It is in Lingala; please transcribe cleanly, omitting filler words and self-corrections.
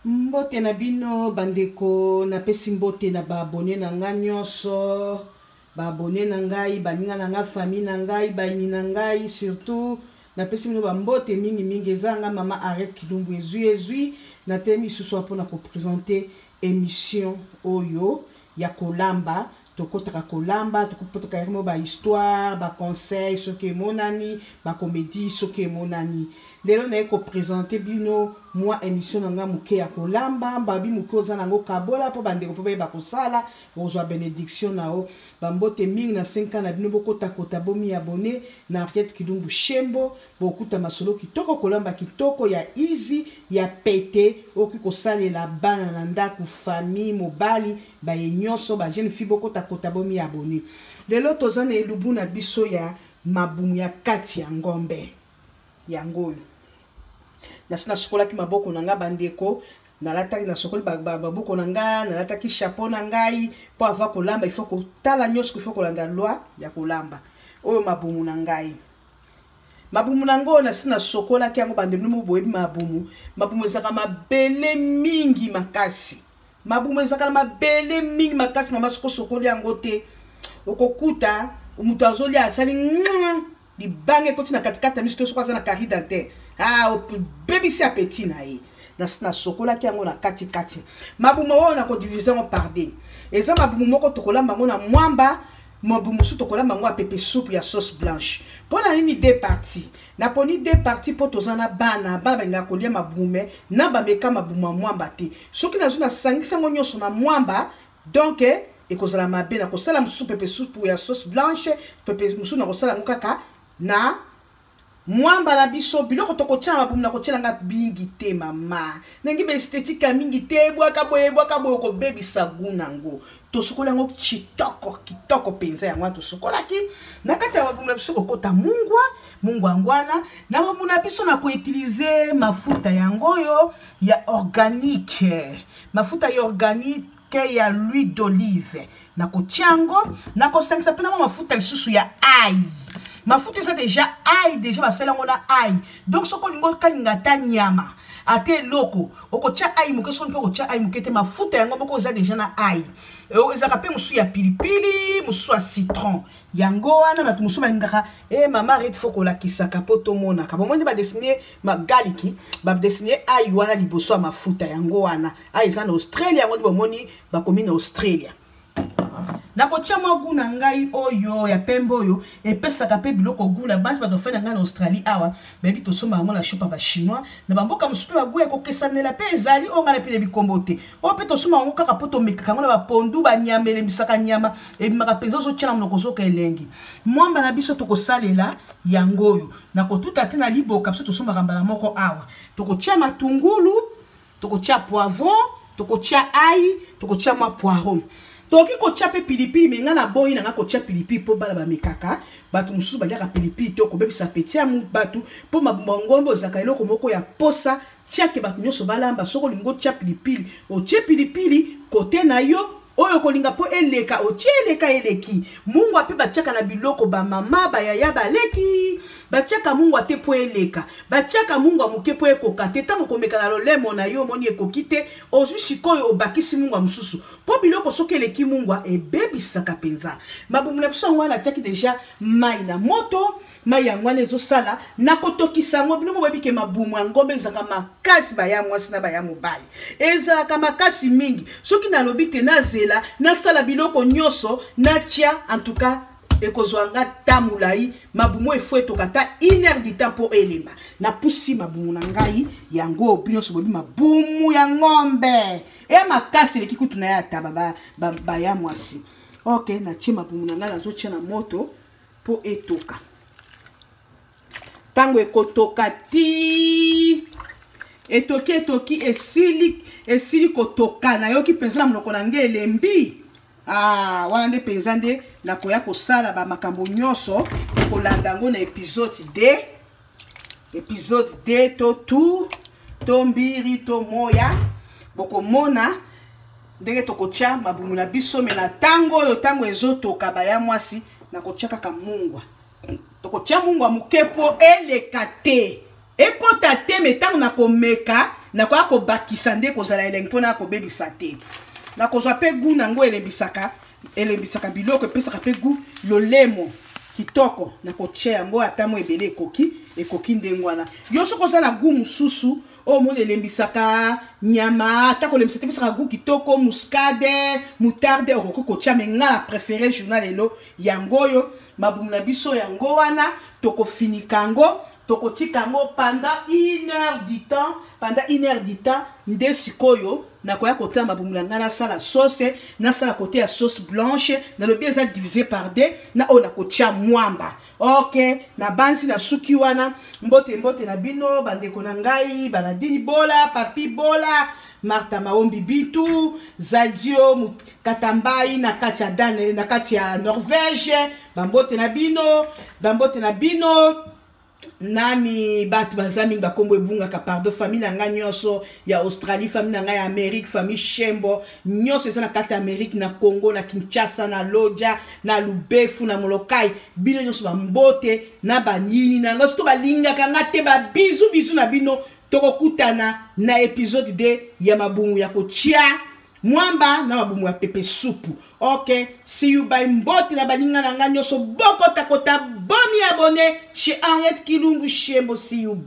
Mbote na bino bandeko na pesi mbote na ba abonné na nga nyonso, ba abonné na ngai, baninga na nga famille na ngai, bayini na ngai, surtout na pesi bino ba mbote mingi mingi ezanga mama Arrête Kilumbu ezui na temi susu apona ko présenter émission oyo ya kolamba. Tokotaka kolamba, tokotaka irimo ba histoire, ba conseil, soki monani, ba comédie, soki monani. Lelo na ko présenter bino moi émission nanga muke ya kolamba, babi muke oza nango kabola po bandeko po ba kosala, ozwa bénédiction nao. Bambote mingi na 5 ans na bino bokota kota bomi abonné na Arrête Kilumbu Shembo, bokuta masolo kitoko kolamba kitoko ya easy, ya pete, oki kosalela bana na ndaku famille mobali, ba nyonso ba jeune fille bokota kota bomi abonné. Lelo tozana elubu na biso ya mabumu ya kati ya ngombe. Yango nasina sokola ki maboko nanga bandeko nalataki na sokoli baboko nanga nalataki chapeau na ngai po ava kolamba il faut ko tala nyonso il faut kolanda loi ya kolamba oyo mabumu na ngai mabumu nango nasina sokola ki yango bandeko mo boyebi mabumu ezaka mabele mingi makasi mabumu ezaka mabele mingi makasi mama sokoli yango te okokuta mutu azoli asali di bange koti na katikata misto sokoza na carré dentaire baby si appétit na ye na sokola ki yango na kati mabumu oyo na ko division par deux eza mabumu moko tokolamba ngo na mwamba mabumu su tokolamba ngo pepe soupe ya sauce blanche pona nini deux parties na poni deux parties po tozana bana benga kolia mabumu na bameka mabumu mwamba te soki na zuna sangisa ngo nyonso na mwamba donc ekozala mabe na kosala musu pepe soupe ya sauce blanche pepe musu na kosala ngo kaka na mwamba na biso biloko tokotia mabumu na kotia nga bingi te mama nengi be esthétique mingi te bwaka boye ko baby saguna ngo tosukola ngo kitoko penza yango tosukola ki na kata mabumu na biso kokota mungwa ngwana na mabumu na biso na ko utiliser mafuta yango yo ya organique mafuta ya organique ya l'huile d'olive na kotiango na ko sangisa pena mafuta lisusu ya ail mafuta ça déjà ail déjà basala ngona ail donc soko lingo kalinga ta nyama ate loko okotia ail muke soko mpe okotia ail muke te mafuta yango moko za déjà na ail ezaka pe musu ya pilipili musu ya citron yango wana batu musu balingaka mama Arrête faut ko lakisa kapoto mona ka bomoni ba dessiner ma garlic ba dessiner ail wana liboso ya mafuta yango wana ail za na Australia yango bomoni ba komi na Australia na kotia magu na ngai oyo ya pembe oyo epesaka pe biloko guna basi ba tofena nga na Australie awa bebi to soma ngo na shop ba chinois na bamboka musupe ba guya ko kesanela pe ezali onga na pile bikombote o pe to soma ngo kaka poto mekaka ngo na ba pondu ba nyamele bisaka nyama e bimaka penza so tshela mnoko zo ka elengi mwamba na biso to kosalela yango oyo na kotuta te na liboka biso to soma kambala moko awa to kotia matungulu to kotia poivron to kotia ail to kotia ma poireau toki ko chape pilipili menga na boyi na ko chape pilipili po bala ba mekaka batu musu baliaka pilipili to ko bebisa petia mu batu po mabongombo zaka eloko moko ya posa tiake batu nyoso balamba soko lingo chape pilipili o chape pilipili kote na yo oyo kolinga po eleka o eleka eleki mungu ape batiaka na biloko ba mama ba yaya baleki batiaka mungu ate po eleka batiaka mungu amuke po ekoka te tango komeka na lolemo na yo moni ekokite ozwi sikoyo obakisi mungu mususu po biloko soki eleki mungu ebebisaka penza mabumu na biso wana tiaki déjà mai na moto mai yango wana ezosala na kotokisa ngo bino mobebike mabumu ngombe ezaka makasi baya mwasi na baya mobali ezaka makasi mingi soki na lobi te na zela na sala biloko nyonso na tia en tout cas ekozwanga tamulai mabumu efo kata 1 heure du temps pour elema na pusi mabumu na ngai yango bino so bobi mabumu ya ngombe makasi leki kutu na ya taba ba ya mwasi okay na tia mabumu na ngai nazo tia na moto po etoka tango ekotoka ti etoki esili kotoka na yoki penza na monoko na nge elembi wana nde penza nde na koya kosala ba makambo nyonso kolanda ngo na épisode D to tout to mbiri to moya bokomona ndenge tokotia mabumu na biso me na tango ezotoka baya mwasi na kotia kaka mungwa tokotia mungwa mukepo eleka te ekota te metango na komeka nakoya kobakisa nde kozala elengi mpona kobebisa te nakozwa mpe gu nango elembisaka biloko epesaka mpe gu lolemo kitoko nakotia yango ata mo ebele ekoki ndenge wana yo soki oza na gu mosusu oyo mona elembisaka nyama ata kolembisa te epesaka gu kitoko muscade moutarde okoki kotia me nga na préféré journal lelo yango oyo mabumu na biso yango wana tokofinika yango tokotika yango pendant 1 heure du temps nde sikoyo nakoya kotia mabumu na nga nasala sauce nasala kote ya sauce blanche nalobi eza divisé par 2 na oyo nakotia mwamba ok na bansi na suki wana mbote na bino bandeko na ngai banadini bola papi bola Martha Maombi Bitu Zadio Katambai na kati ya Dane na kati ya Norvège bambote na bino nani batu bazami bakombo ebungaka pardon famille na nga nyonso ya Australie famille na nga ya Amérique famille Shembo nyonso eza na kati ya Amérique na Congo na Kinshasa na Lodja na Lubefu na Molokai bino nyonso bambote na banyini na nga sto balingaka nga te ba bizu na bino tokokutana na episode de ya mabumu ya kotia mwamba na mabumu ya pepe supu. Ok, see you by mbote na baninga na nga nyonso boko takota bomi abonné chez Henriette Kilumbu Shembo. See you bye.